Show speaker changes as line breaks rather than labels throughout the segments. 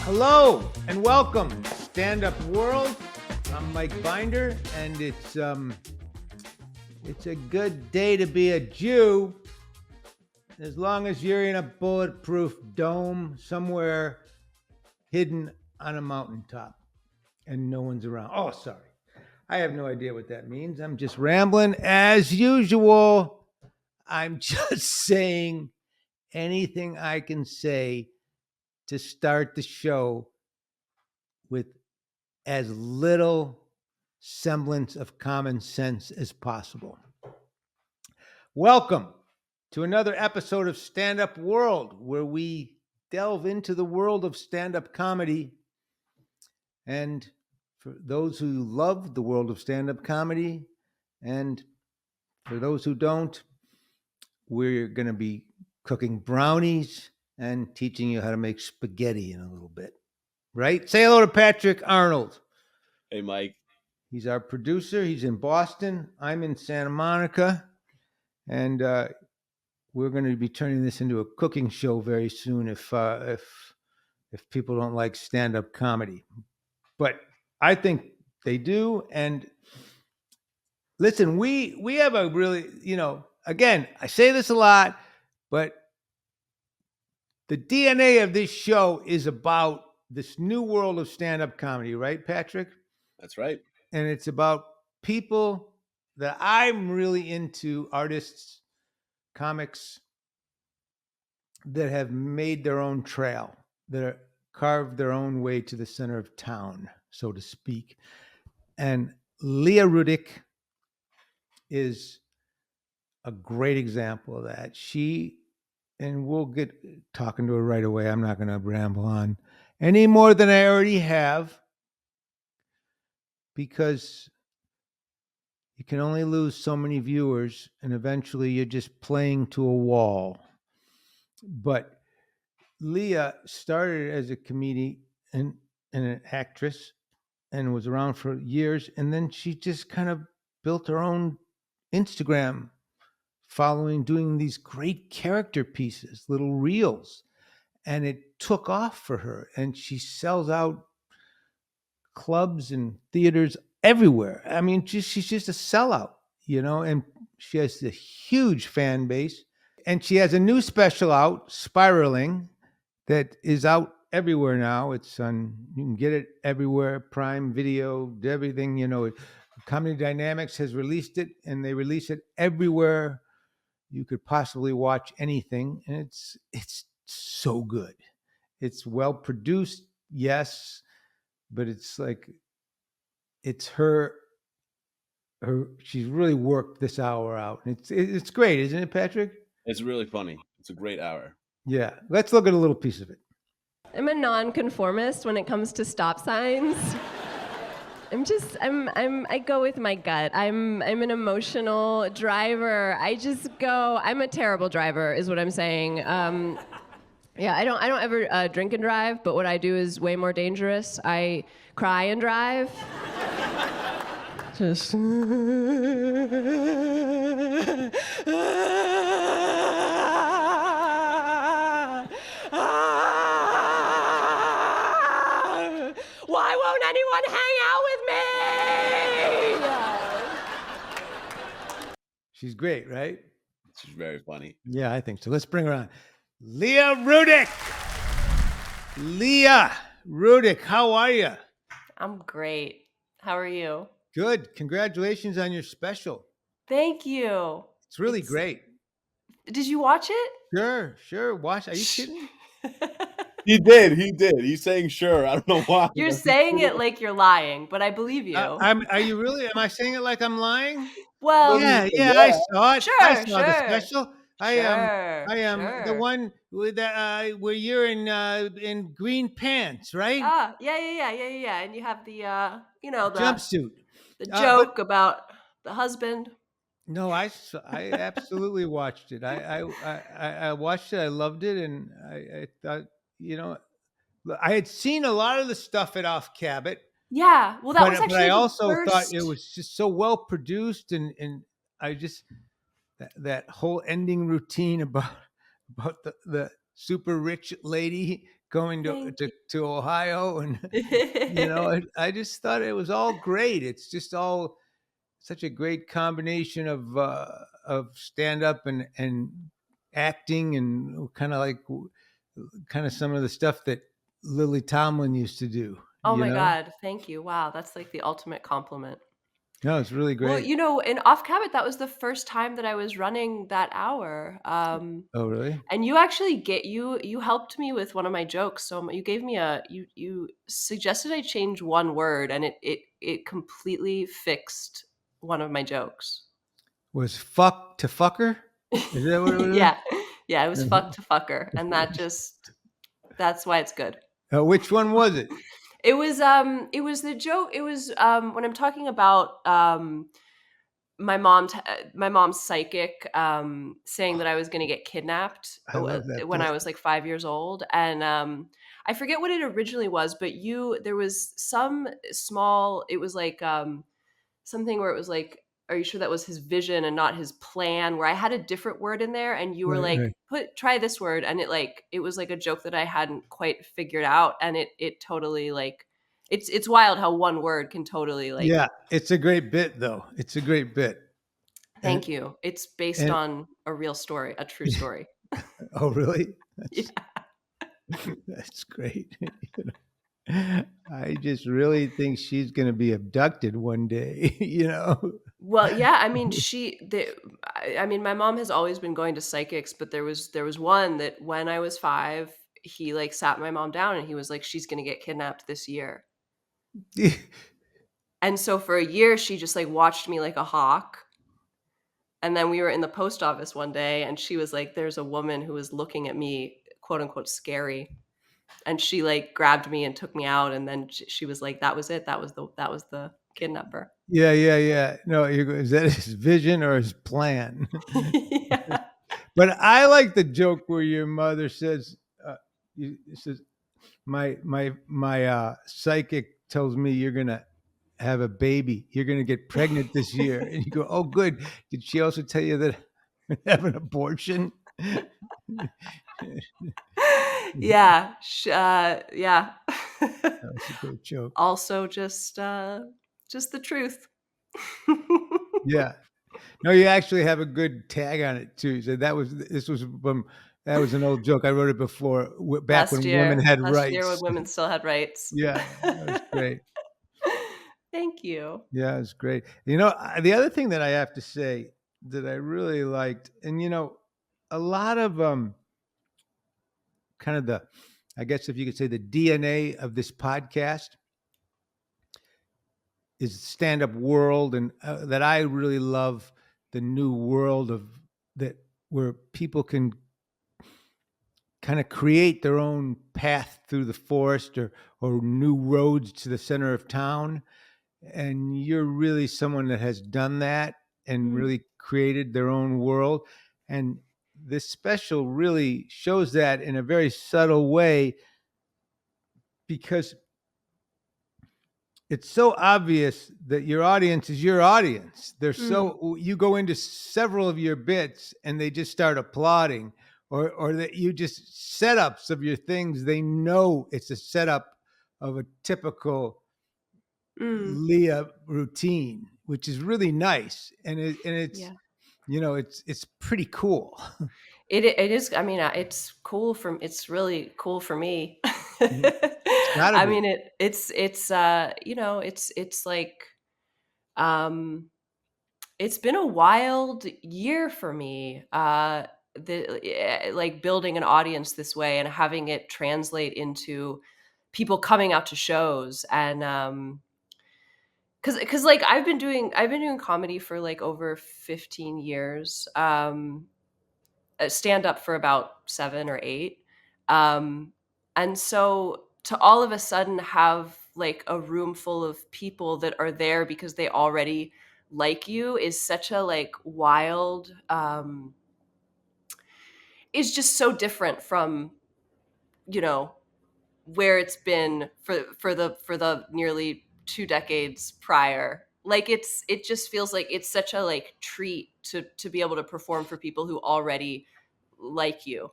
Hello and welcome, Stand Up World. I'm Mike Binder, and it's a good day to be a Jew, as long as you're in a bulletproof dome somewhere hidden on a mountaintop and no one's around. Oh, sorry. I have no idea what that means. I'm just rambling as usual. I'm just saying anything I can say to start the show with as little semblance of common sense as possible. Welcome to another episode of Stand Up World, where we delve into the world of stand-up comedy. And for those who love the world of stand-up comedy, and for those who don't, we're going to be cooking brownies and teaching you how to make spaghetti in a little bit. Right? Say hello to Patrick Arnold.
Hey, Mike.
He's our producer. He's in Boston. I'm in Santa Monica. And we're going to be turning this into a cooking show very soon if people don't like stand-up comedy. But I think they do. And listen, we have a really, again, I say this a lot, but the DNA of this show is about this new world of stand-up comedy, right, Patrick?
That's right.
And it's about people that I'm really into, artists, comics that have made their own trail, that are carved their own way to the center of town, so to speak. And Leah Rudick is a great example of that. And we'll get talking to her right away. I'm not going to ramble on any more than I already have, because you can only lose so many viewers, and eventually you're just playing to a wall. But Leah started as a comedian and an actress and was around for years. And then she just kind of built her own Instagram following, doing these great character pieces, little reels. And it took off for her. And she sells out clubs and theaters everywhere. I mean, she's just a sellout, and she has a huge fan base. And she has a new special out, Spiraling, that is out everywhere now. You can get it everywhere, Prime Video, everything, Comedy Dynamics has released it, and they release it everywhere you could possibly watch anything. And it's so good. It's well produced, yes, but it's like, it's her she's really worked this hour out. And it's great, isn't it, Patrick?
It's really funny. It's a great hour.
Yeah. Let's look at a little piece of it.
I'm a nonconformist when it comes to stop signs. I go with my gut. I'm an emotional driver. I'm a terrible driver is what I'm saying. Yeah, I don't ever drink and drive, but what I do is way more dangerous. I cry and drive. Just why won't anyone hang out with me?
She's great, right?
She's very funny.
Yeah, I think so. Let's bring her on. Leah Rudick. Leah Rudick, how are you?
I'm great. How are you?
Good. Congratulations on your special.
Thank you.
It's really great.
Did you watch it?
Sure. Watch. Are you kidding?
He did. He's saying sure. I don't know why.
You're saying it like you're lying, but I believe you.
Are you really? Am I saying it like I'm lying?
Well,
yeah. I saw it.
Sure,
I saw the special. I am the
sure.
one with where you're in green pants, right?
Yeah. And you have the the
jumpsuit.
The joke about the husband.
No, I absolutely watched it. I watched it. I loved it, and I thought, I had seen a lot of the stuff at Off Cabot.
Yeah, well, that was actually.
But I also thought it was just so well produced, and I just that whole ending routine about the super rich lady going
Thank
to Ohio, and
you.
I just thought it was all great. It's just all such a great combination of stand up and acting, and kind of some of the stuff that Lily Tomlin used to do.
Oh my God, thank you. Wow, that's like the ultimate compliment.
No, it's really
Well,
great.
in Off Cabot, that was the first time that I was running that hour.
Oh, really?
And you actually you helped me with one of my jokes. So you gave me you suggested I change one word, and it completely fixed one of my jokes.
Was fuck to fucker? Is that what it was?
Yeah. Yeah, it was fuck to fucker, and that's why it's good.
Which one was it?
It was the joke. It was when I'm talking about my mom's psychic saying that I was going to get kidnapped
I love that
when I
bit.
was like 5 years old, and I forget what it originally was, but there was some small. It was like something where it was like, "Are you sure that was his vision and not his plan?" Where I had a different word in there, and you were
Right,
like,
right.
Try this word," and it was like a joke that I hadn't quite figured out, and it totally like. It's wild how one word can totally like.
Yeah, it's a great bit, though. It's a great bit. And
Thank you. It's based
and
on a real story, a true story.
oh, really?
Yeah.
That's great. I just really think she's going to be abducted one day.
Well, yeah, I mean, I mean, my mom has always been going to psychics, but there was one that when I was 5, he like sat my mom down and he was like, "She's gonna get kidnapped this year." And so for a year, she just like watched me like a hawk. And then we were in the post office one day, and she was like, "There's a woman who is looking at me, quote unquote, scary." And she like grabbed me and took me out, and then she was like, "That was it. That was the kidnapper."
Yeah, yeah, yeah. No, is that his vision or his plan?
Yeah.
But I like the joke where your mother says, says, my psychic tells me you're gonna have a baby. You're gonna get pregnant this year, and you go, "Oh, good." Did she also tell you that I'm gonna have an abortion?
Yeah. Yeah.
That was a great joke.
Also just the truth.
Yeah. No, you actually have a good tag on it too. So this was from that was an old joke. I wrote it before, back when women had
Last year when
rights.
women still had rights.
Yeah, that was great.
Thank you.
Yeah, it's great. The other thing that I have to say that I really liked, and a lot of kind of I guess if you could say the DNA of this podcast is stand-up world, and that I really love the new world of that where people can kind of create their own path through the forest or new roads to the center of town. And you're really someone that has done that and
Mm,
really created their own world. And this special really shows that in a very subtle way, because it's so obvious that your audience is your audience.
mm,
You go into several of your bits and they just start applauding, or that you just setups of your things. They know it's a setup of a typical
mm.
Leah routine, which is really nice. And it's
Yeah.
it's pretty cool.
It is, I mean, it's really cool for me.
It's got to
I
be.
mean, it's like, um, it's been a wild year for me, like, building an audience this way and having it translate into people coming out to shows, and, cause like, I've been doing comedy for, like, over 15 years, stand up for about 7 or 8. Um, and so to all of a sudden have like a room full of people that are there because they already like you is such a like wild is just so different from, you know, where it's been for the nearly 2 decades prior. Like it just feels like it's such a like treat to be able to perform for people who already like you.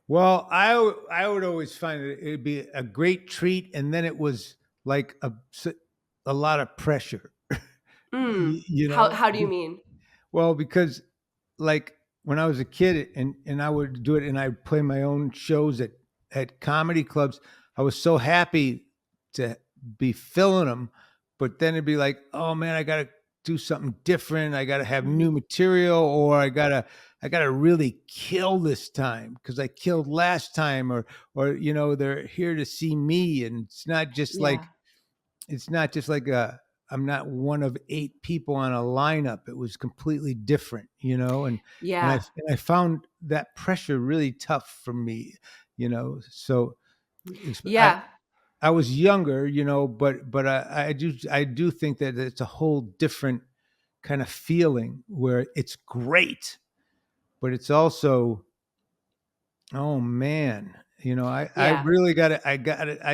Well, I would always find it it'd be a great treat, and then it was like a lot of pressure.
Mm.
You
How
know,
how do you mean?
well, because like when I was a kid and I would do it and I'd play my own shows at comedy clubs, I was so happy to be filling them, but then it'd be like, oh man, I gotta do something different. I gotta have new
Mhm.
material, or I gotta really kill this time because I killed last time, or they're here to see me, and
Yeah.
it's not just like a I'm not one of 8 people on a lineup. It was completely different, and
Yeah.
I found that pressure really tough for me, So I
Yeah.
I was younger, but I do think that it's a whole different kind of feeling where it's great, but it's also, oh man, I
Yeah.
really I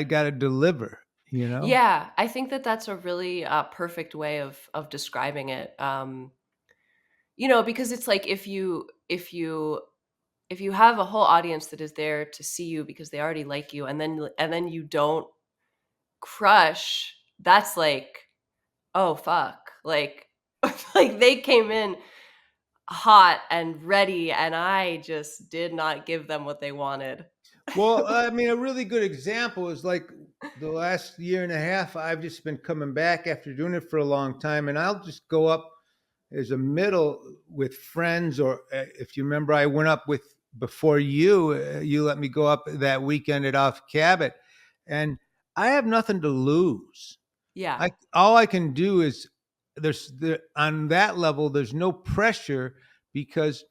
gotta deliver, you know?
Yeah. I think that that's a really perfect way of describing it. Because it's like if you have a whole audience that is there to see you because they already like you, and then you don't crush, that's like, oh fuck, like like they came in hot and ready, and I just did not give them what they wanted.
Well, I mean, a really good example is like the last year and a half, I've just been coming back after doing it for a long time, and I'll just go up as a middle with friends, or if you remember, I went up with before you let me go up that weekend at Off Cabot, and I have nothing to lose.
Yeah.
All I can do is on that level, there's no pressure because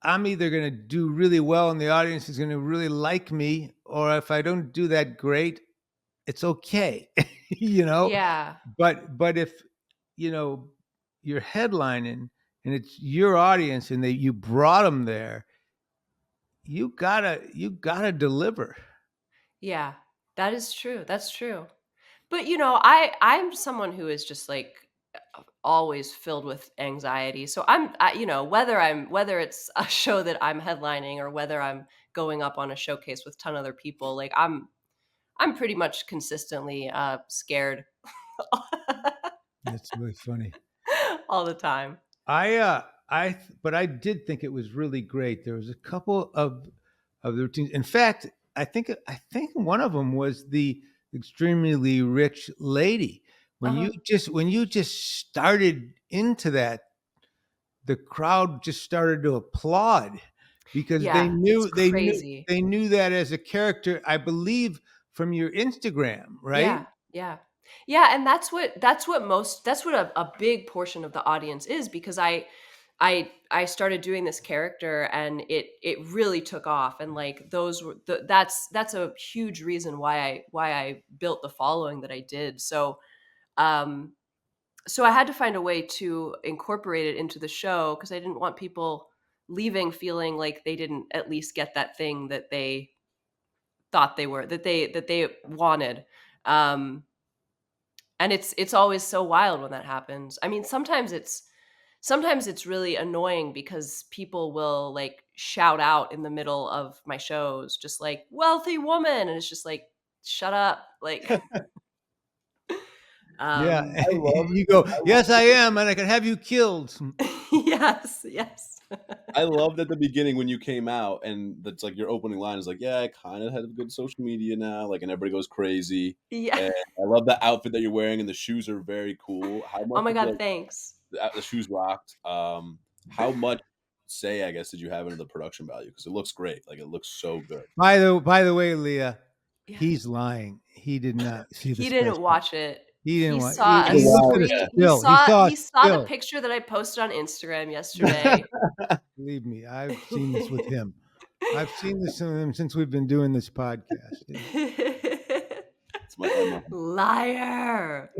I'm either going to do really well and the audience is going to really like me, or if I don't do that great, it's okay, you know.
Yeah.
But if you know you're headlining and it's your audience and you brought them there, you gotta deliver.
Yeah. That is true. That's true. But I'm someone who is just like always filled with anxiety. So whether it's a show that I'm headlining or whether I'm going up on a showcase with 10 other people, like I'm pretty much consistently scared
That's really funny.
all the time.
But I did think it was really great. There was a couple of the routines. In fact, I think one of them was the extremely rich lady. When
Uh-huh.
you just started into that, the crowd just started to applaud because they
Yeah, it's
knew they knew
crazy.
they knew that as a character. I believe from your Instagram, right?
Yeah, yeah. Yeah, and that's what a big portion of the audience is, because I started doing this character, and it really took off, and like that's a huge reason why I built the following that I did. Um so I had to find a way to incorporate it into the show, because I didn't want people leaving feeling like they didn't at least get that thing that they thought they wanted. Um and it's always so wild when that happens. I mean, sometimes it's really annoying because people will like shout out in the middle of my shows, just like "wealthy woman," and it's just like, shut up. Like
Yeah,
um
you go. Yes, I am, and I can have you killed.
yes, yes.
I loved at the beginning when you came out, and that's like your opening line is like, "Yeah, I kind of have good social media now," like, and everybody goes crazy.
Yeah.
And I love the outfit that you're wearing, and the shoes are very cool. How
Oh
much
my
did you
god,
like
thanks.
the shoes rocked? How much say, I guess, did you have into the production value? Because it looks great. Like, it looks so good.
By the way, Leah,
Yeah.
he's lying. He did not see the
He
special.
didn't watch it.
He didn't
He
want.
saw a
Oh,
He looked
wow,
at a
yeah.
screen he
still. He
saw
saw a
he saw the
still.
picture that I posted on Instagram yesterday.
Believe me, I've seen this with him. I've seen this with him since we've been doing this podcast.
It's my MO.
Liar.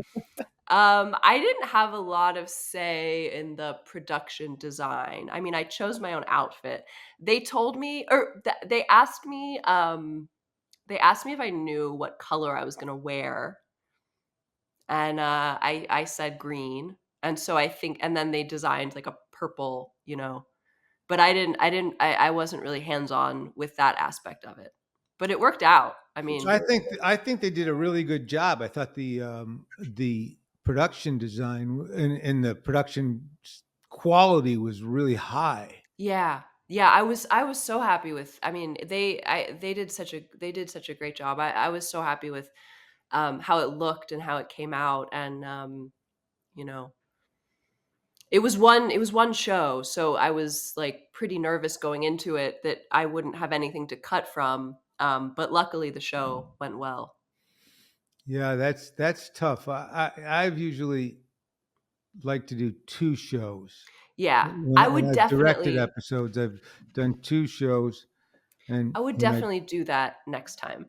I didn't have a lot of say in the production design. I mean, I chose my own outfit. They told me, or they asked me if I knew what color I was gonna wear, and I said green, and so I think, and then they designed like a purple, but I wasn't really hands-on with that aspect of it. But it worked out. I mean,
I think they did a really good job. I thought the production design and the production quality was really high.
yeah. Yeah, I was so happy with. I mean, they did such a great job. I was so happy with how it looked and how it came out, and you know, it was one show, so I was like pretty nervous going into it that I wouldn't have anything to cut from. But luckily the show went well.
Yeah, that's tough. I've usually like to do 2 shows.
Yeah,
When I've directed episodes, I've done 2 shows, and
I would
and I
definitely do that next time.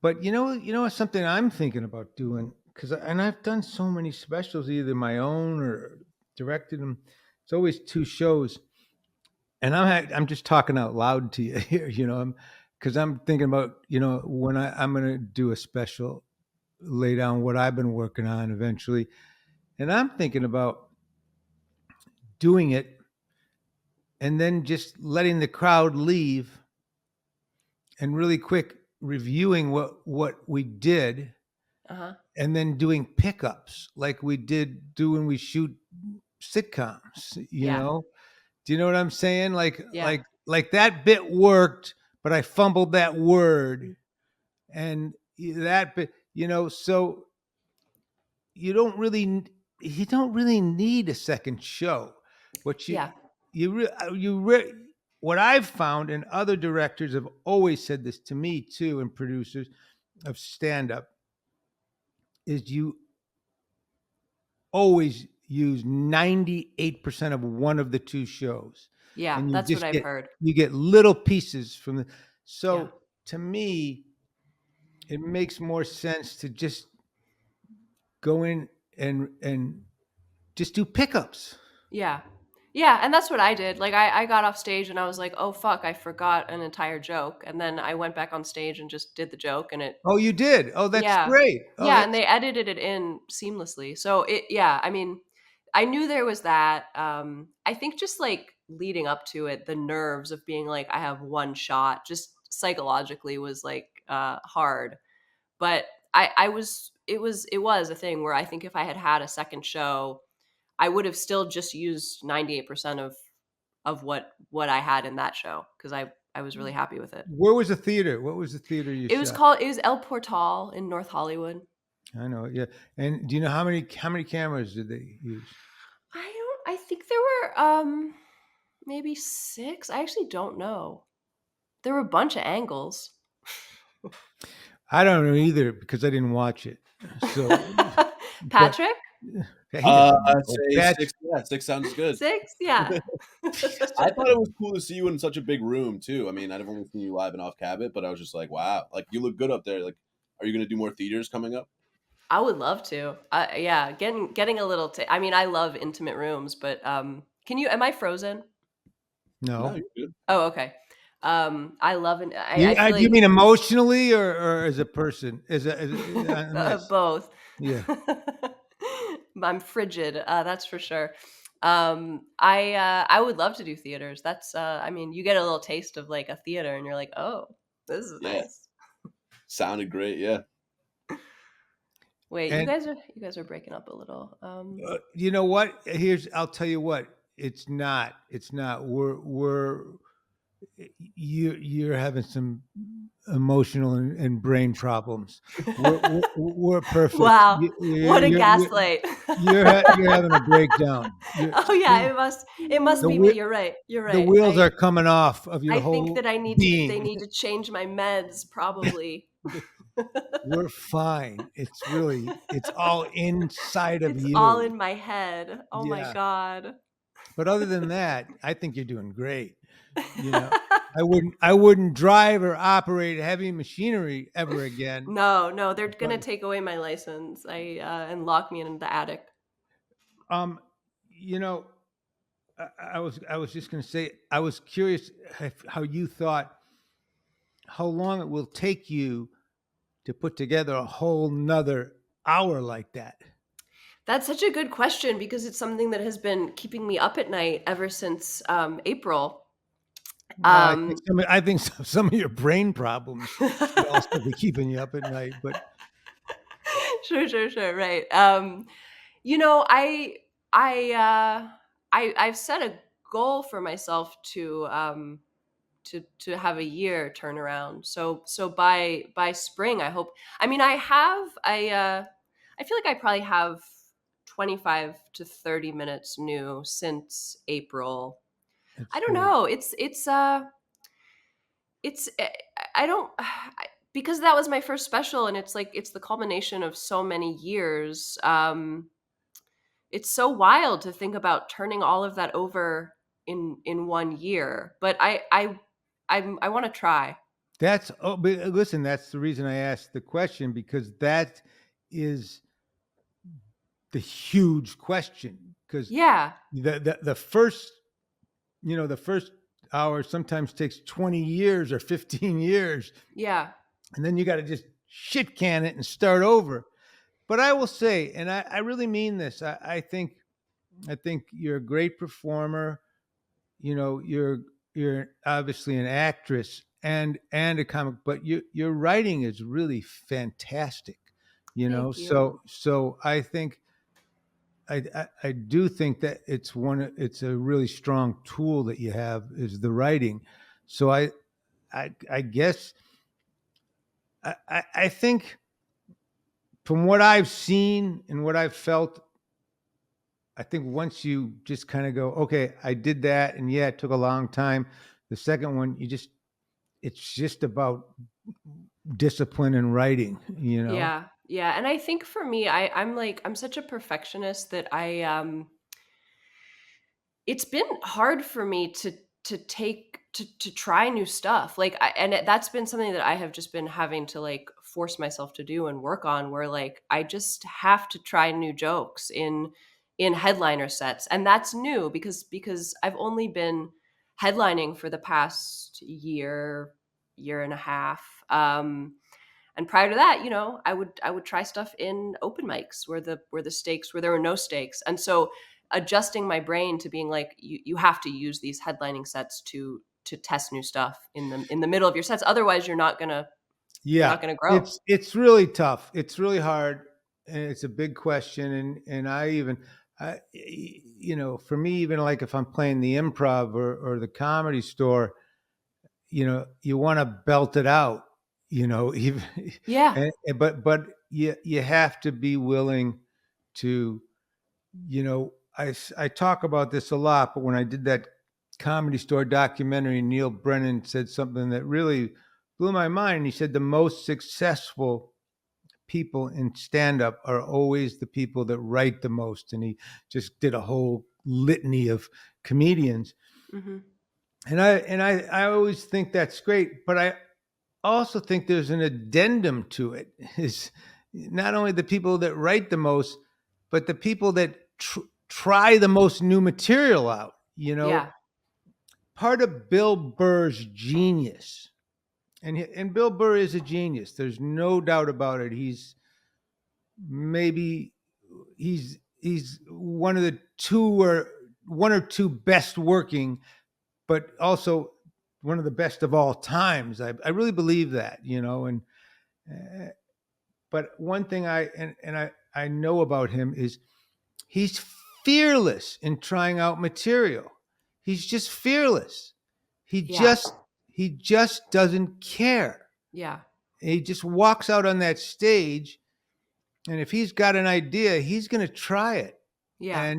but you know something I'm thinking about doing, because and I've done so many specials, either my own or directed them. It's always 2 shows, and I'm just talking out loud to you here, because I'm thinking about when I'm going to do a special, lay down what I've been working on eventually, and I'm thinking about doing it and then just letting the crowd leave and really quick reviewing what we did,
Uh-huh.
and then doing pickups like we do when we shoot sitcoms.
Yeah.
Do you know what I'm saying? Like
Yeah.
like that bit worked, but I fumbled that word, and that bit, so you don't really you don't really need a second show. What
Yeah.
what I've found, and other directors have always said this to me too, and producers of stand up, is you always use 98% of one of the 2 shows,
Yeah,
and
that's what I've heard.
you get little pieces from the.
Yeah.
So to me, it makes more sense to just go in and just do pickups.
Yeah. Yeah, and that's what I did. Like I got off stage and I was like, "Oh fuck, I forgot an entire joke." And then I went back on stage and just did the joke and it
Oh, you did? Oh, that's
yeah.
great. Oh,
Yeah, and
that's
they edited it in seamlessly. So it yeah, I mean, I knew there was that. I think just like leading up to it, the nerves of being like I have one shot just psychologically was like hard. But I was it was a thing where I think if I had had a second show, I would have still just used 98% of what I had in that show because I was really happy with it.
where was the theater? What was the theater you shot?
It was El Portal in North Hollywood.
I know, yeah. And do you know how many cameras did they use?
I think there were maybe 6. I actually don't know. There were a bunch of angles.
I don't know either because I didn't watch it. So, but
Patrick?
he doesn't
I'd
know.
say 6. Yeah, 6 sounds good.
6? Yeah.
I thought it was cool to see you in such a big room too. I mean, I've only seen you live and off Cabot, but I was just like, wow, like you look good up there. Like, are you gonna do more theaters coming up?
I would love to. Yeah, getting a little I mean, I love intimate rooms, but am I frozen?
No,
No.
you're good.
Oh, okay. I love it. I feel
Do you
like
mean emotionally or as a person? I miss.
both.
Yeah.
I'm frigid, that's for sure. I would love to do theaters. That's I mean, you get a little taste of like a theater and you're like, "Oh, this is
Yeah,
nice."
sounded great. Yeah.
Wait,
And
you guys are breaking up a little.
you know what? I'll tell you what. It's not. It's not. You're having some emotional and brain problems. We're perfect.
Wow. What a gaslight.
You're having a breakdown.
Oh yeah, it must
The
be me.
whe-
You're right. You're
the
right.
wheels are coming off of your
I think
whole
that they
being.
need to change my meds probably.
We're fine. It's all inside of
It's
you.
all in my head. Oh my
Yeah.
god.
But other than that, I think you're doing great. I wouldn't drive or operate heavy machinery ever again.
No, they're gonna
But
take away my license. And lock me in the attic.
um, you know, I was just going to say, I was curious how you thought how long it will take you to put together a whole nother hour like that.
That's such a good question because it's something that has been keeping me up at night ever since April.
Well,
Um,
I think some of your brain problems should also be keeping you up at night, but
sure, right. You know, I I've set a goal for myself to have a year turnaround. So by spring, I hope. I mean, I feel like I probably have 25 to 30 minutes new since April.
that's
I don't
great.
know. It's I don't because that was my first special, and it's like it's the culmination of so many years. It's so wild to think about turning all of that over in 1 year. But I want to try.
But listen, that's the reason I asked the question, because that is the huge question. Because
Yeah,
the first, the first hour sometimes takes 20 years or 15 years,
yeah,
and then you got to just shit can it and start over. But I will say, and I really mean this, I think you're a great performer. You're obviously an actress and a comic, but your writing is really fantastic.
thank you.
So I think I do think that it's a really strong tool that you have, is the writing. So I guess I think, from what I've seen and what I've felt, I think once you just kind of go, okay, I did that, and yeah, it took a long time. The second one, it's just about discipline and writing.
Yeah, yeah. And I think for me, I'm such a perfectionist that it's been hard for me to try new stuff. That's been something that I have just been having to like force myself to do and work on, where like I just have to try new jokes in headliner sets. And that's new because I've only been headlining for the past year and a half. And prior to that, I would try stuff in open mics where there were no stakes. And so adjusting my brain to being like, you have to use these headlining sets to test new stuff in the middle of your sets. Otherwise you're
Yeah,
not gonna grow.
it's really tough. It's really hard, and it's a big question. And for me, even like if I'm playing the improv or the comedy store, you want to belt it out, even,
Yeah.
but you have to be willing to, I talk about this a lot, but when I did that comedy store documentary, Neil Brennan said something that really blew my mind. He said the most successful people in stand up are always the people that write the most. And he just did a whole litany of comedians.
Hmm.
And I always think that's great, but I also think there's an addendum to it, is not only the people that write the most, but the people that try the most new material out.
Yeah.
Part of Bill Burr's genius, and Bill Burr is a genius. There's no doubt about it. Maybe he's one of the one or two best working, but also one of the best of all times. I really believe that, and uh, but one thing I know about him is he's fearless in trying out material. He's just fearless. He
Yeah.
just he just doesn't care.
Yeah.
He just walks out on that stage, and if he's got an idea, he's going to try it.
Yeah.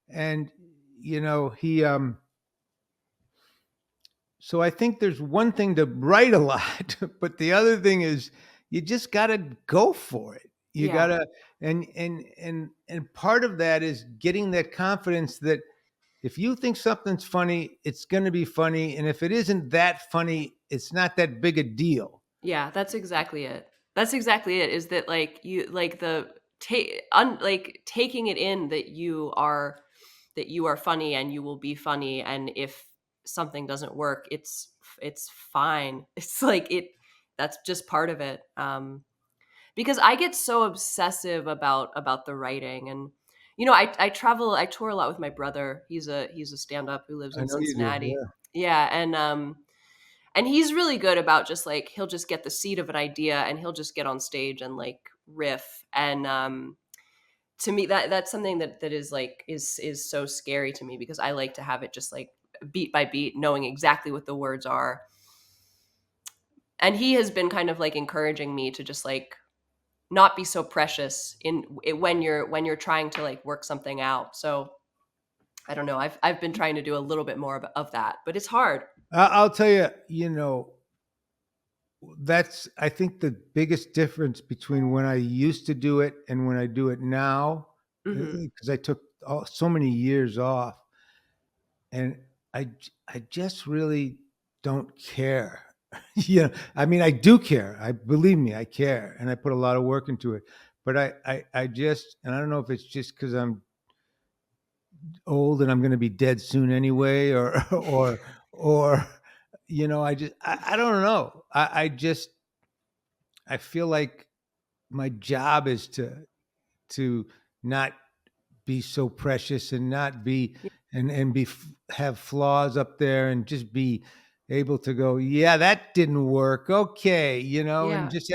And he so I think there's one thing to write a lot, but the other thing is you just got to go for it. You got
Yeah.
to, and part of that is getting that confidence that if you think something's funny, it's going to be funny, and if it isn't that funny, it's not that big a deal.
Yeah, that's exactly it. That's exactly it. Is that like you like the like taking it in that you are funny and you will be funny, and if something doesn't work, it's fine. It's like it that's just part of it. Because I get so obsessive about the writing, and You know, I travel, I tour a lot with my brother. He's a stand-up who lives
I
in
know you do.
Cincinnati.
Yeah.
Yeah, and he's really good about just like he'll just get the seed of an idea and he'll just get on stage and like riff. And to me that's something that is like is so scary to me because I like to have it just like beat by beat, knowing exactly what the words are. And he has been kind of like encouraging me to just like not be so precious in it when you're trying to like work something out. So I don't know. I've been trying to do a little bit more of that, but it's hard.
I'll tell you, you know, that's, I think, the biggest difference between when I used to do it and when I do it now,
Hmm.
because I took so many years off, and I just really don't care. Yeah, I mean, I do care. I believe me, I care, and I put a lot of work into it. But I just, and I don't know if it's just because I'm old and I'm going to be dead soon anyway, or or you know, I don't know. I just I feel like my job is to not be so precious and not be and be have flaws up there and just be able to go, yeah, that didn't work, okay, you know, and
Yeah.
just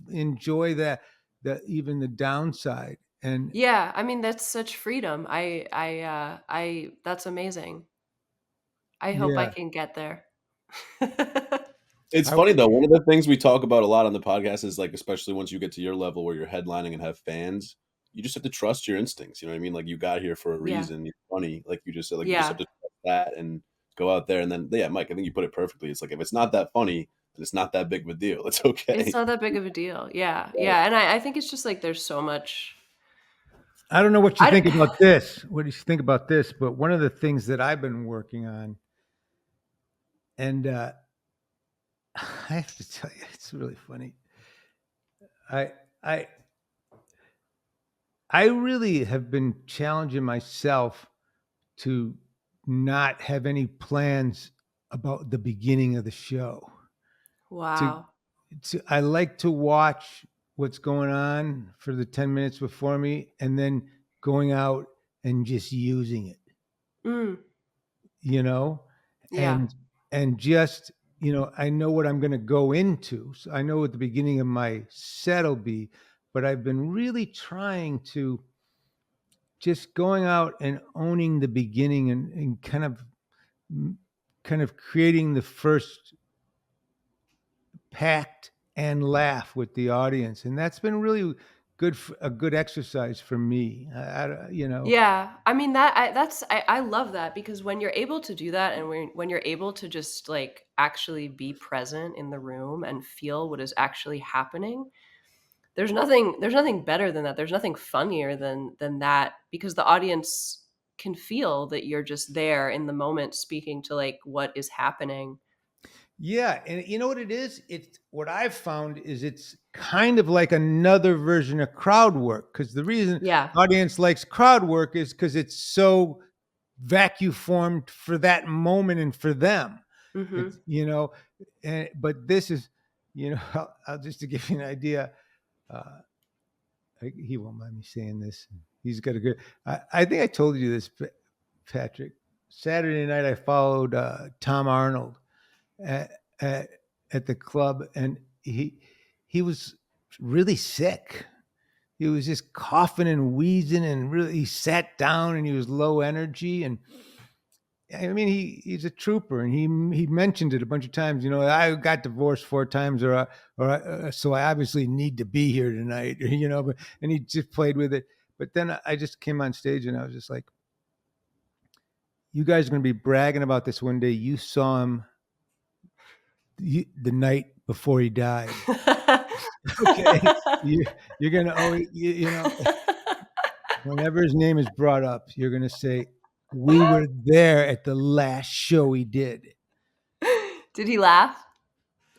enjoy the even the downside. And
Yeah, I mean that's such freedom. I that's amazing. I hope I
yeah,
can get there.
It's
I,
funny though. One of the things we talk about a lot on the podcast is like, especially once you get to your level where you're headlining and have fans, you just have to trust your instincts. You know what I mean? Like you got here for a
Yeah.
reason. You're funny, like you just said. Like you just have
Yeah.
to trust that and go out there. And then, yeah, Mike, I think you put it perfectly. It's like if it's not that funny, then it's not that big of a deal. It's
It's
okay.
not that big of a deal. Yeah.
Right.
Yeah, and I think it's just like there's so much
I don't know what you
I
think about this. What do you think about this? But one of the things that I've been working on, and I have to tell you, it's really funny. I I I really have been challenging myself to not have any plans about the beginning of the show. To
wow.
I like to watch what's going on for the 10 minutes before me and then going out and just using it,
Mm,
you know?
yeah.
And just, you know, I know what I'm going to go into. So I know what the beginning of my set will be, but I've been really trying to just going out and owning the beginning and mm, kind of creating the first pact and laugh with the audience, and that's been really a good exercise for me. You know,
Yeah, I mean I love that because when you're able to do that and when you're able to just like actually be present in the room and feel what is actually happening, there's nothing better than that. There's nothing funnier than that because the audience can feel that you're just there in the moment speaking to like what is happening.
yeah, and you know what it is? It's what I've found is it's kind of like another version of crowd work, because the reason
Yeah.
audience likes crowd work is because it's so vacuum formed for that moment and for them. It's,
Mhm.
you know, but this is, you know, I'll just to give you an idea. Uh, he won't mind me saying this. He's got a good. I think I told you this, Patrick. Saturday night, I followed Tom Arnold at, at at the club, and he was really sick. He was just coughing and wheezing, and really he sat down, and he was low energy, and I mean, he's a trooper, and he mentioned it a bunch of times. You know, I got divorced 4 times, so I obviously need to be here tonight. You know, and he just played with it. But then I just came on stage, and I was just like, "You guys are going to be bragging about this one day. You saw him the night before he died, okay? You, you're going to you know, whenever his name is brought up, you're going to say." We were there at the last show he did.
Did he laugh?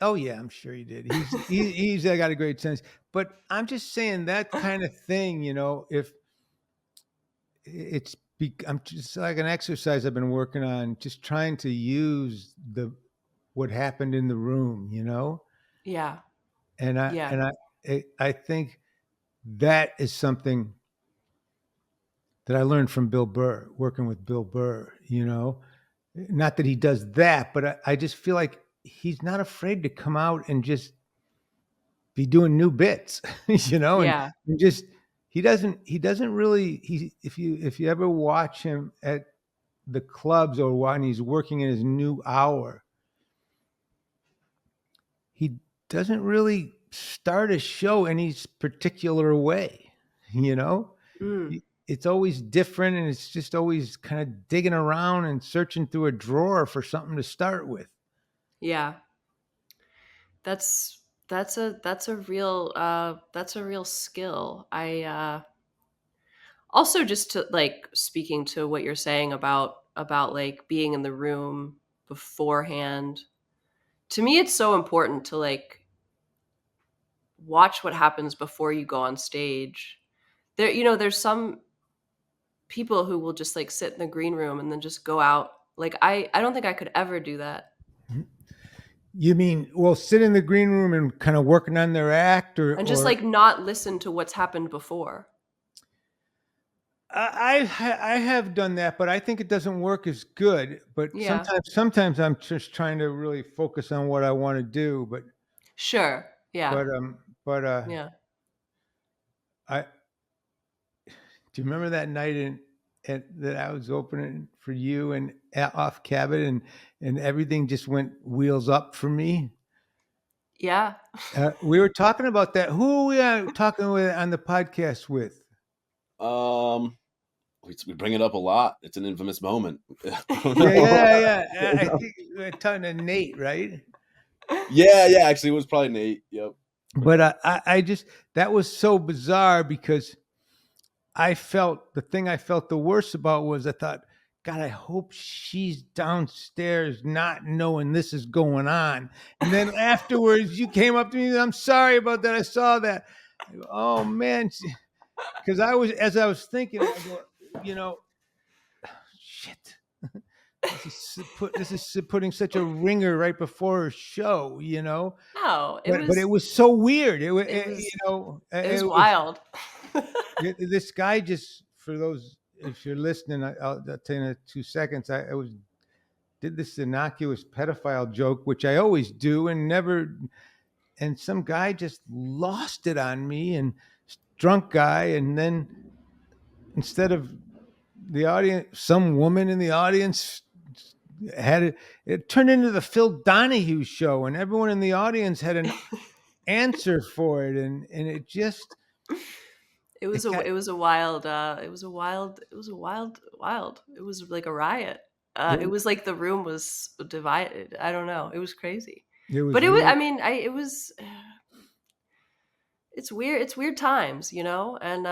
Oh yeah, I'm sure he did. He's got a great sense. But I'm just saying that kind of thing, you know, if I'm just like an exercise I've been working on, just trying to use the what happened in the room, you know,
Yeah.
and
Yeah.
I think that is something that I learned from Bill Burr, working with Bill Burr, you know. Not that he does that, but I just feel like he's not afraid to come out and just be doing new bits, you know,
Yeah.
and just he doesn't really if you ever watch him at the clubs or when he's working in his new hour, he doesn't really start a show any particular way, you know.
Mm.
It's always different, and it's just always kind of digging around and searching through a drawer for something to start with.
Yeah. That's a real skill. I also, just to like speaking to what you're saying about like being in the room beforehand. To me it's so important to like watch what happens before you go on stage. There's some people who will just like sit in the green room and then just go out. Like I don't think I could ever do that.
You mean, well, sit in the green room and kind of working on their act,
And just
or
like not listen to what's happened before.
I have done that, but I think it doesn't work as good. But
Yeah.
sometimes I'm just trying to really focus on what I want to do.
Sure. Yeah.
But but
Yeah.
I do you remember that night that I was opening for you and off Cabot, and everything just went wheels up for me.
Yeah.
We were talking about that. Who are we talking with on the podcast with?
We bring it up a lot. It's an infamous moment.
Yeah. I think we're talking to Nate, right?
Yeah. Actually, it was probably Nate. Yep.
But I just, that was so bizarre because I felt the worst about was I thought, God, I hope she's downstairs not knowing this is going on. And then afterwards, you came up to me, I'm sorry about that. I saw that. I go, oh man, because as I was thinking, I go, shit. This is putting such a ringer right before her show,
No,
but it was so weird. It was
wild.
this guy, just for those, if you're listening, I'll tell you in 2 seconds. I did this innocuous pedophile joke, which I always do, and some guy just lost it on me, and drunk guy, and then instead of the audience, some woman in the audience had it turned into the Phil Donahue show, and everyone in the audience had an answer for it, and it just
It was a wild it was like a riot. It was like the room was divided. I don't know. It was crazy.
it was
But it was,
really,
I mean, it was, it's weird times, and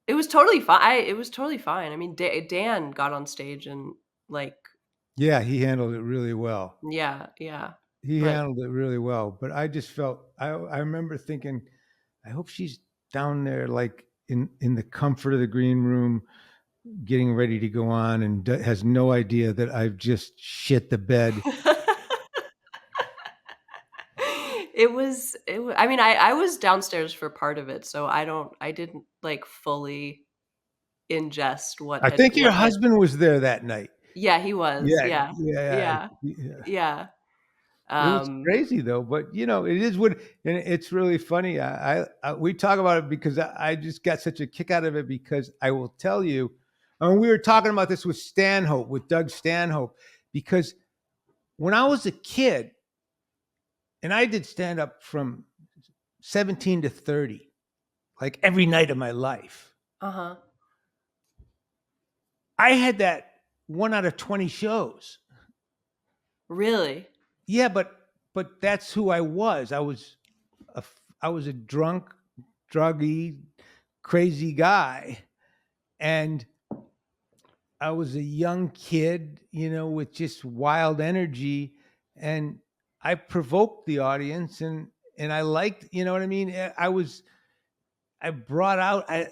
it was totally fine. It was totally fine. I mean, Dan got on stage and like,
yeah, he handled it really well.
yeah.
He
But
handled it really well, but I just felt, I remember thinking, I hope she's down there like in the comfort of the green room, getting ready to go on, and has no idea that I've just shit the bed.
I mean, I was downstairs for part of it, so I didn't like fully ingest
I think your husband was there that night.
Yeah, he was.
Yeah,
Yeah.
yeah,
Yeah.
yeah.
Yeah.
It was crazy though, but it is what, and it's really funny. We talk about it because I just got such a kick out of it, because I will tell you, I mean, we were talking about this with Doug Stanhope, because when I was a kid, and I did stand up from 17 to 30, like every night of my life.
Uh-huh.
I had that 1 out of 20 shows.
Really?
Yeah, but that's who I was. I was a drunk, druggy, crazy guy, and I was a young kid, with just wild energy, and I provoked the audience, and I liked, you know what I mean? I brought out I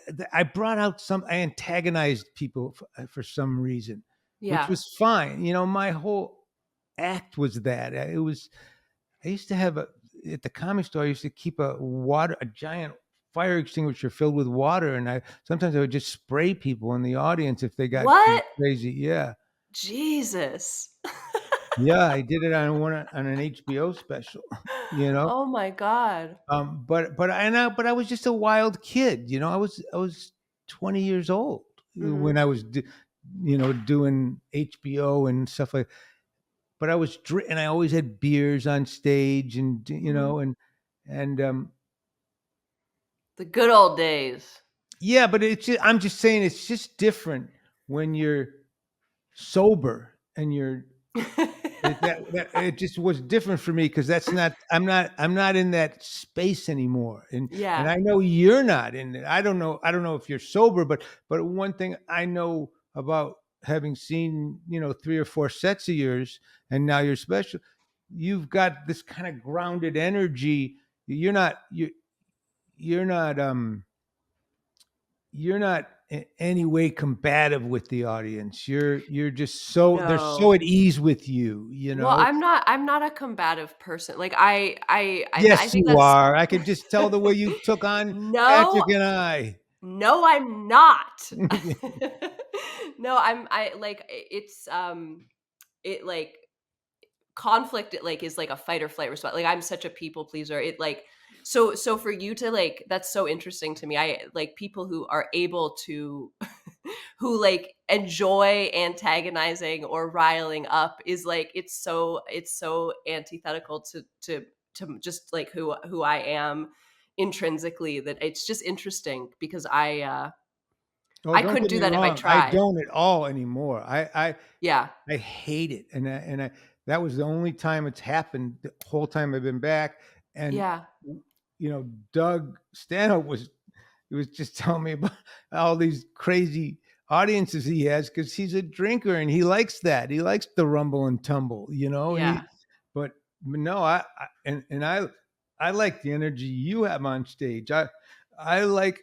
antagonized people for some reason, which
Yeah.
was fine. My whole act was that. I used to have at the Comedy Store, I used to keep a giant fire extinguisher filled with water, and sometimes I would just spray people in the audience if they got too
What?
crazy. Yeah.
Jesus.
Yeah, I did it on an HBO special, you know.
Oh my God.
But I was just a wild kid, you know. I was 20 years old when
Mhm.
I was doing HBO and stuff like. But and I always had beers on stage, and
Mhm.
and
The good old days.
yeah. But I'm just saying it's just different when you're sober and you're it just was different for me because that's not I'm not in that space anymore, and
Yeah.
I know you're not in it. I don't know if you're sober, but one thing I know about having seen 3 or 4 sets of yours, and now you're special, you've got this kind of grounded energy. You're not in any way combative with the audience. You're just they're so
No.
at ease with you
Well,
know.
I'm not a combative person. Like I
Yes,
think
you
that's
are. I could just tell the way you took on
no,
Patrick and I.
no, I'm not. No, I like it's it like conflict it like is like a fight or flight response. Like I'm such a people pleaser. It like so for you to like that's so interesting to me. I like people who are able to who like enjoy antagonizing or riling up is like it's so antithetical to just like who I am intrinsically that it's just interesting because
Oh,
I
don't
couldn't
get
do
me
that if I
wrong. I
tried.
don't at all anymore.
Yeah.
I hate it, that was the only time it's happened the whole time I've been back. And
Yeah.
Doug Stanhope was just telling me about all these crazy audiences he has because he's a drinker and he likes that. He likes the rumble and tumble.
Yeah.
But no, I like the energy you have on stage. I like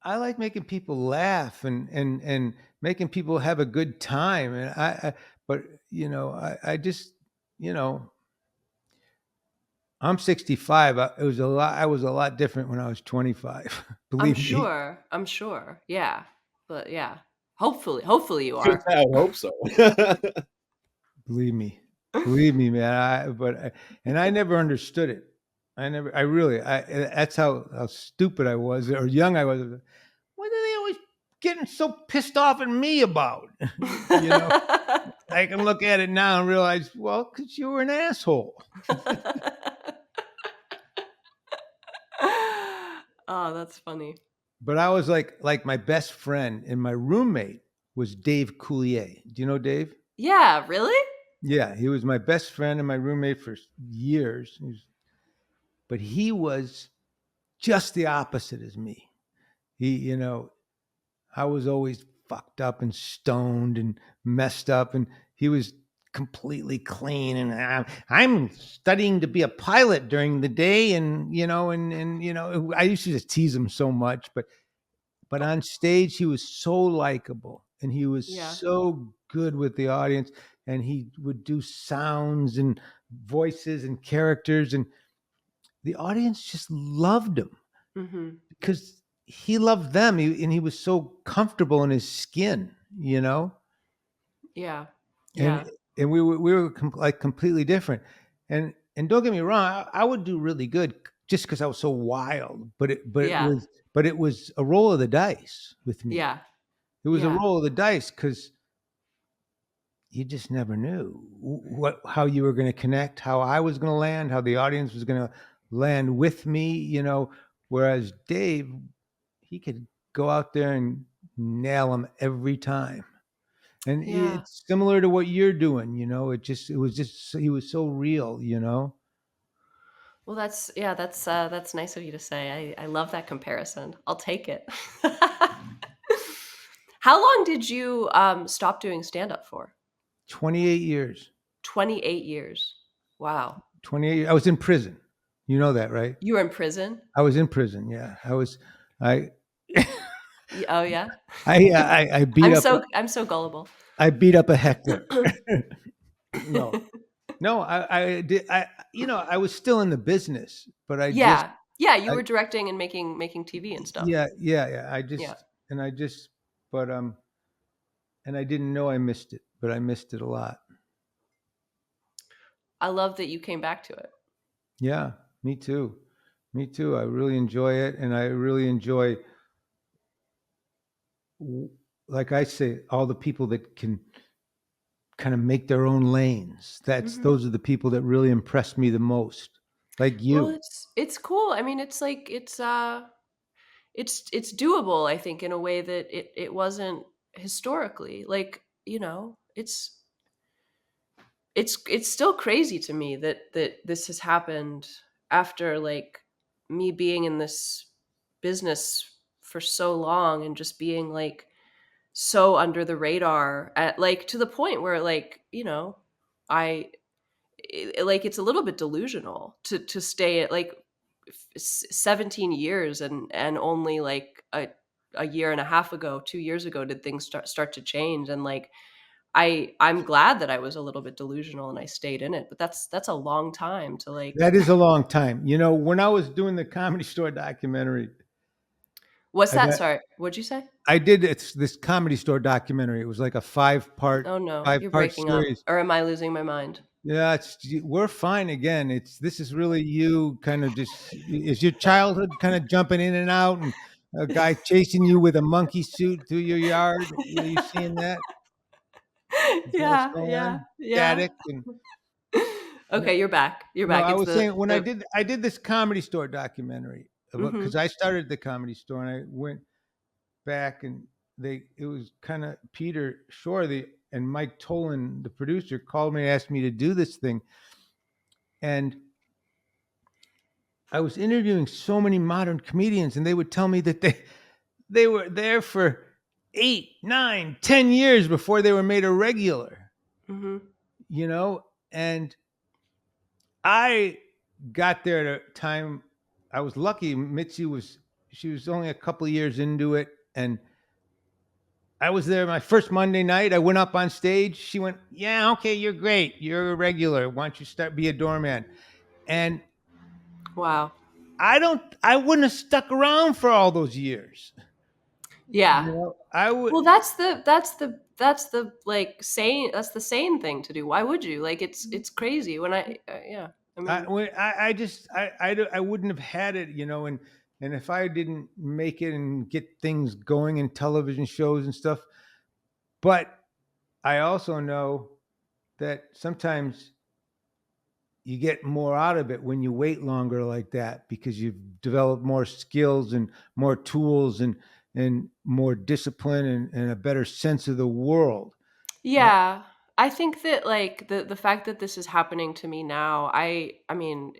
I like making people laugh and making people have a good time. And but I just, you know, I'm 65. I was a lot different when I was 25.
I'm
Believe me,
sure. I'm sure. Yeah. But yeah. Hopefully you
Good,
are.
I hope so.
believe me, believe me, man. And I never understood it. I really, that's how stupid I was or young I was. What are they always getting so pissed off at me about? you know, I can look at it now and realize, well, because you were an asshole.
Oh, that's funny.
But I was like my best friend and my roommate was Dave Coulier. Do you know Dave?
Yeah, really?
Yeah, he was my best friend and my roommate for years. But he was just the opposite as me. I was always fucked up and stoned and messed up, and he was completely clean. And I'm studying to be a pilot during the day, and I used to just tease him so much, but on stage he was so likable and he was
Yeah.
so good with the audience, and he would do sounds and voices and characters, and the audience just loved him
Mhm.
because he loved them, and he was so comfortable in his skin.
Yeah.
and
Yeah.
and we were like completely different. And don't get me wrong, I would do really good just because I was so wild,
Yeah.
but it was a roll of the dice with me.
Yeah.
It was a
Yeah.
roll of the dice because you just never knew how you were going to connect, how I was going to land, how the audience was going to land with me. Whereas Dave, he could go out there and nail them every time. And
Yeah.
it's similar to what you're doing. It was just he was so real.
Well, that's nice of you to say. I love that comparison. I'll take it. How long did you stop doing stand up for?
28 years.
28 years. Wow.
28 I was in prison. You know that, right?
You were in prison?
I was in prison. Yeah. I
Oh yeah.
I beat up
I'm so gullible.
I beat up a heckler. No. No, I did. I was still in the business, but
Yeah. Yeah, you
I,
were directing and making TV and stuff.
yeah, yeah, yeah.
Yeah.
I just, but and I didn't know I missed it, but I missed it a lot.
I love that you came back to it.
Yeah, me too. Me too. I really enjoy it, and I really enjoy, like I say, all the people that can kind of make their own lanes.
Mhm.
Those are the people that really impress me the most. Like
Well,
you.
it's cool. I mean, it's like it's doable, I think, in a way that it wasn't historically. Like, it's still crazy to me that this has happened after like me being in this business for so long and just being like so under the radar at like to the point where like, I like it's a little bit delusional to stay at like 17 years and only like a year and a half ago, 2 years ago did things start to change. And like I'm glad that I was a little bit delusional and I stayed in it, but that's a long time to like.
That is a long time. When I was doing the Comedy Store documentary,
What's
I
that?
got
Sorry, what'd you say?
I did this Comedy Store documentary. It was like a
Oh no, you're
5-part
breaking up,
series.
or am I losing my mind?
Yeah, we're fine again. This is really you kind of just is your childhood kind of jumping in and out, and a guy chasing you with a monkey suit through your yard. Are you seeing that? Is that what's
Yeah,
going
yeah,
on?
yeah.
Static and
Okay, you're back. You're
no,
back.
I
It's
was saying when
the
I did this Comedy Store documentary about
hmm
because I started the Comedy Store and I went back and it was kind of Peter Shore and Mike Tolan, the producer, called me and asked me to do this thing. And I was interviewing so many modern comedians, and they would tell me that they were there for 8, 9, 10 years before they were made a regular,
hmm
you know? And I got there at a time I was lucky. She was only a couple of years into it, and I was there my first Monday night. I went up on stage. She went, "Yeah, okay, you're great. You're a regular. Why don't you be a doorman?" And
Wow.
I wouldn't have stuck around for all those years.
Yeah.
I would.
Well, that's the like sane that's the sane thing to do. Why would you? Like it's crazy when yeah. I mean,
I just, I wouldn't have had it, and if I didn't make it and get things going in television shows and stuff, but I also know that sometimes you get more out of it when you wait longer like that because you've developed more skills and more tools and more discipline and a better sense of the world.
yeah. I think that like the fact that this is happening to me now, I mean,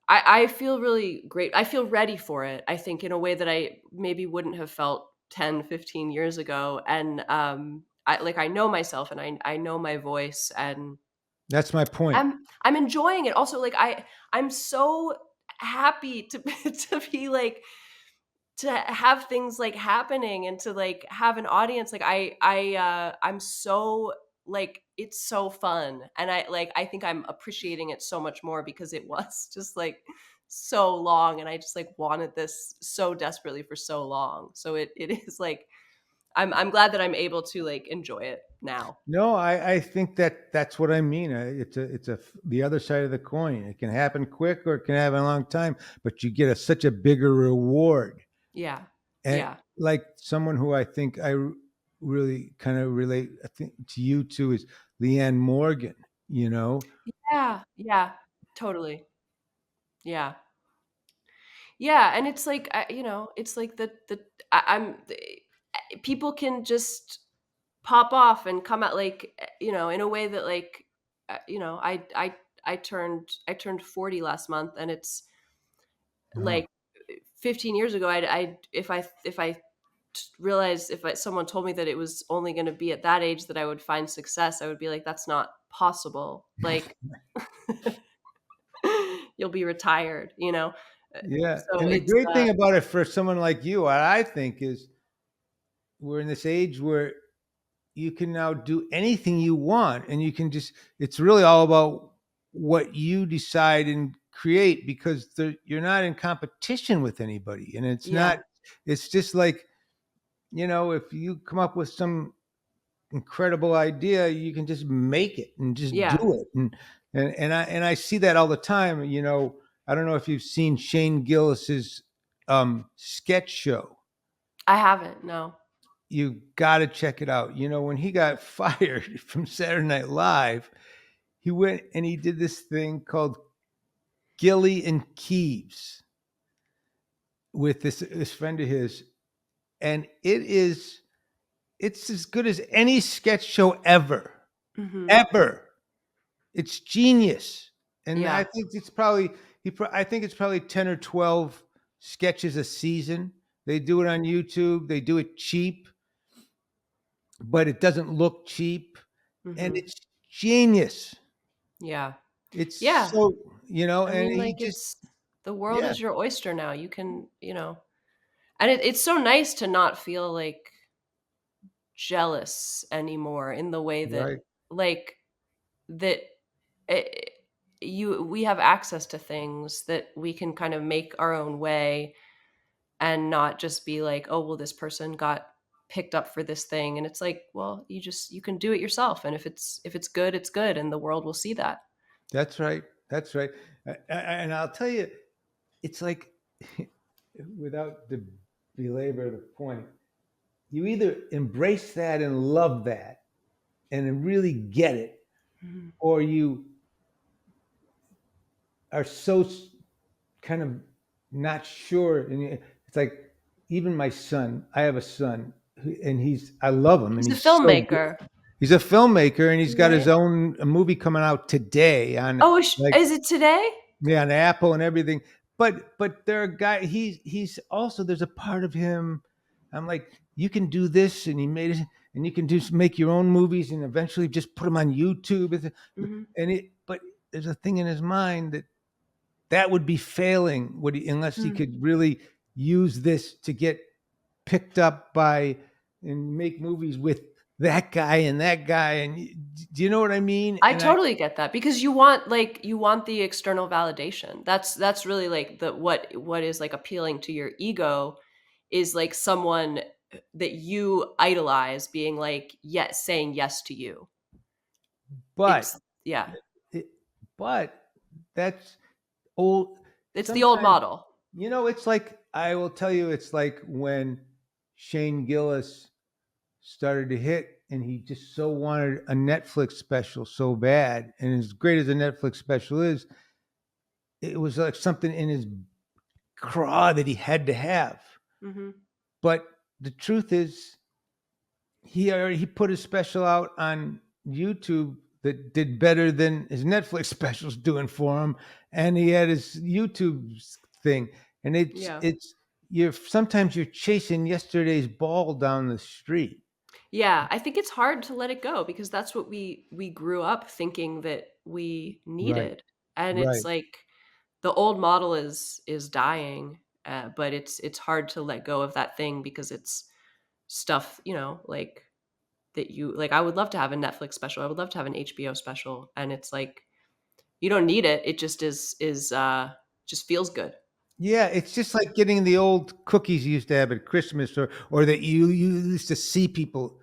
I feel really great. I feel ready for it. I think in a way that I maybe wouldn't have felt 10, 15 years ago. And I know myself and I know my voice and
That's my point.
I'm enjoying it. Also, like I'm so happy to to be like to have things like happening and to like have an audience. Like I'm so like it's so fun. And I think I'm appreciating it so much more because it was just like so long and I just like wanted this so desperately for so long. So it is like I'm glad that I'm able to like enjoy it now.
No, I think that's what I mean. The other side of the coin. It can happen quick or it can happen a long time, but you get such a bigger reward.
Yeah.
And
Yeah.
like someone who I think really kind of relate, I think to you too is Leanne Morgan. You know,
Yeah. Yeah. Totally. Yeah. Yeah, and it's like it's like people can just pop off and come out like in a way that like I turned 40 last month, and it's
oh,
like 15 years ago. I if I realized someone told me that it was only going to be at that age that I would find success, I would be like, that's not possible. Like you'll be retired,
yeah.
So
And the
it's
great thing about it for someone like you, what I think is, we're in this age where you can now do anything you want, and you can just, it's really all about what you decide and create, because you're not in competition with anybody, and it's
Yeah.
not, it's just like, if you come up with some incredible idea, you can just make it and just do
Yeah.
it. And I see that all the time. I don't know if you've seen Shane Gillis's sketch show.
I haven't. No.
You got to check it out. When he got fired from Saturday Night Live, he went and he did this thing called Gilly and Keeves with this friend of his, and it's as good as any sketch show ever,
Hmm.
ever. It's genius, and I
Yeah.
think it's probably I think it's probably 10 or 12 sketches a season. They do it on YouTube. They do it cheap, but it doesn't look cheap, and
Hmm.
it's genius.
Yeah.
It's
Yeah.
so,
I
and
mean,
he
like
just,
it's the world
yeah,
is your oyster now. You can, and it's so nice to not feel like jealous anymore in the way that
right.
like that it, we have access to things that we can kind of make our own way and not just be like, oh well, this person got picked up for this thing, and it's like, well, you can do it yourself, and if it's good, it's good, and the world will see that.
That's right. That's right. And I'll tell you, it's like, without the belabor the point, you either embrace that and love that and really get it,
Mhm.
or you are so kind of not sure. And it's like, even my son, I have a son, and I love him, and
He's a
he's so good.
filmmaker,
He's a filmmaker, and he's got his
right?
own a movie coming out today on,
Oh,
like,
is it today?
yeah, on Apple and everything. But there are guy he's also, there's a part of him. I'm like, you can do this, and he made it, and you can make your own movies, and eventually just put them on YouTube.
Hmm.
But there's a thing in his mind that would be failing, unless he
Hmm.
could really use this to get picked up by and make movies with that guy and that guy. And do you know what I mean?
I
And I
totally get that because you want the external validation. That's really like the what is like appealing to your ego is like someone that you idolize being like yes, saying yes to you.
but
It's yeah.
it, but that's old.
It's the old
Sometimes,
model.
it's like, I will tell you, it's like when Shane Gillis started to hit, and he just so wanted a Netflix special so bad. And as great as a Netflix special is, it was like something in his craw that he had to have.
Mhm.
But the truth is, he put his special out on YouTube that did better than his Netflix specials doing for him, and he had his YouTube thing, and
Yeah.
you're sometimes you're chasing yesterday's ball down the street.
Yeah, I think it's hard to let it go because that's what we grew up thinking that we
Right,
needed. And
right.
it's like the old model is dying, but it's hard to let go of that thing because it's stuff, like that you like I would love to have a Netflix special. I would love to have an HBO special, and it's like you don't need it. It just is just feels good.
Yeah, it's just like getting the old cookies you used to have at Christmas, or that you used to see people,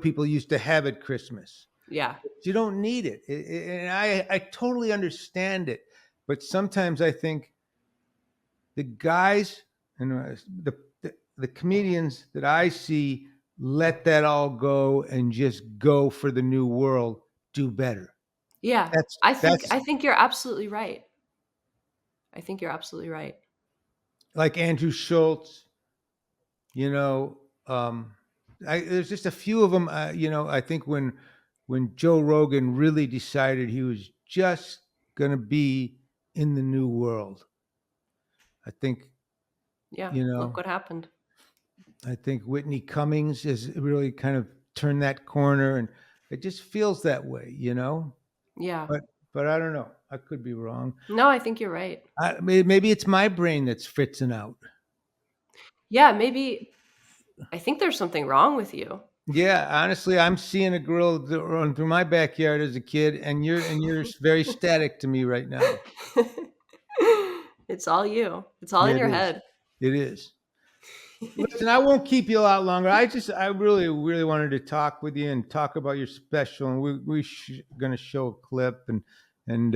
people used to have at Christmas.
Yeah.
You don't need it. And I totally understand it. But sometimes I think the guys and the comedians that I see let that all go and just go for the new world, do better.
Yeah.
That's
I think
that's
I think you're absolutely right. I think you're absolutely right.
like Andrew Schultz. You know, there's just a few of them. I think when Joe Rogan really decided he was just gonna be in the new world, I think,
Yeah.
you
Look
know,
what happened.
I think Whitney Cummings has really kind of turned that corner, and it just feels that way.
Yeah.
But I don't know. I could be wrong.
No, I think you're right.
Maybe it's my brain that's fritzing out.
Yeah, maybe I think there's something wrong with you.
Yeah, honestly, I'm seeing a girl run through my backyard as a kid, and you're very static to me right now.
It's all you. It's all
Yeah,
in
it
your
is.
head.
It is. Listen, I won't keep you a lot longer. I really, really wanted to talk with you and talk about your special, and going to show a clip and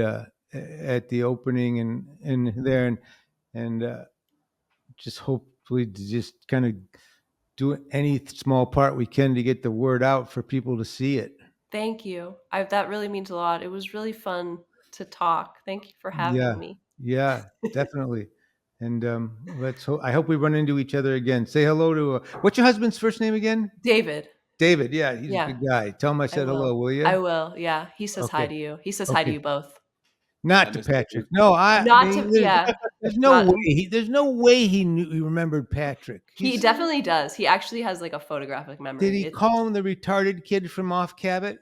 at the opening and there and just hopefully to just kind of do any small part we can to get the word out for people to see it.
Thank you. That really means a lot. It was really fun to talk. Thank you for
Yeah,
having me.
yeah, definitely. And let's hope. I hope we run into each other again. Say hello to what's your husband's first name again?
David.
David. Yeah, he's a
Yeah,
good guy. Tell him I
I
said
will.
hello, will
I
you?
will. Yeah. He says hi
Okay.
to you. He says hi to
Okay.
you both.
I
Not to
miss
Patrick.
David.
No, I
Not
mean,
to yeah.
there's no
Not
way he remembered Patrick.
he definitely does. He actually has like a photographic
Did
memory.
he
It's
call him the retarded kid from off Cabot?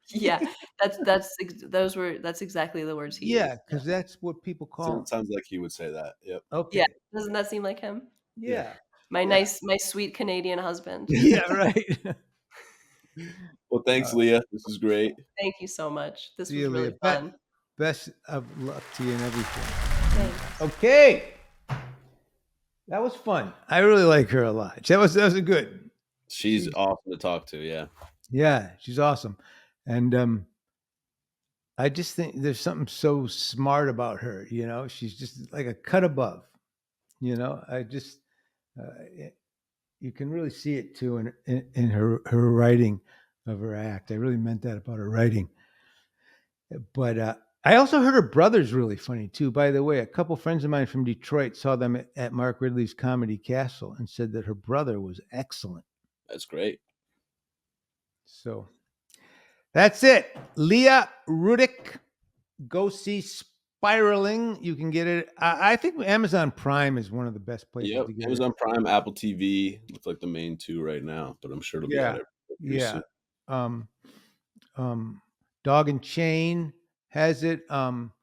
yeah. That's exactly the words he
Yeah,
used.
because that's what people call him.
Sounds like he would say that. Yep.
Yeah.
Okay.
Doesn't that seem like him?
Yeah.
Yeah.
My
Yeah.
my sweet Canadian husband.
Yeah. Right.
Well, thanks, Leah. This is great.
Thank you so much. This
See
was
you,
really
Leah.
fun.
Best of luck to you and everything.
Thanks.
Okay. That was fun. I really like her a lot. That was a good.
She's awesome to talk to. Yeah.
Yeah, she's awesome. And I just think there's something so smart about her, She's just like a cut above, I just you can really see it too in her writing of her act. I really meant that about her writing. But I also heard her brother's really funny too. By the way, a couple friends of mine from Detroit saw them at Mark Ridley's Comedy Castle and said that her brother was excellent.
That's great.
So that's it. Leah Rudick. Go see Spiraling. You can get it. I think Amazon Prime is one of the best places
Yep.
to get
Amazon
it.
Prime, Apple TV. Looks like the main two right now, but I'm sure it'll be out
Yeah.
pretty
Yeah.
soon.
Dog and Chain has it. The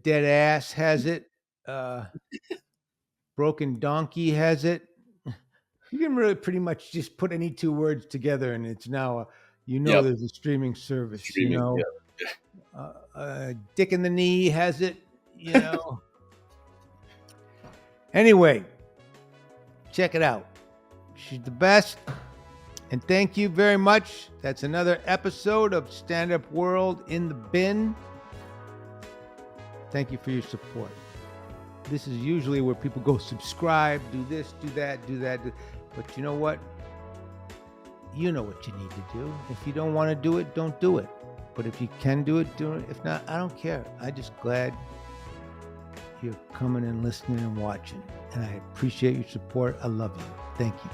Dead Ass has it. Broken Donkey has it. You can really pretty much just put any two words together, and it's now
Yep.
there's a streaming service.
Streaming.
Dick in the Knee has it. Anyway, check it out. She's the best. And thank you very much. That's another episode of Stand Up World in the Bin. Thank you for your support. This is usually where people go subscribe, do this, do that, do that. But you know what? You know what you need to do. If you don't want to do it, don't do it. But if you can do it, do it. If not, I don't care. I'm just glad you're coming and listening and watching. And I appreciate your support. I love you. Thank you.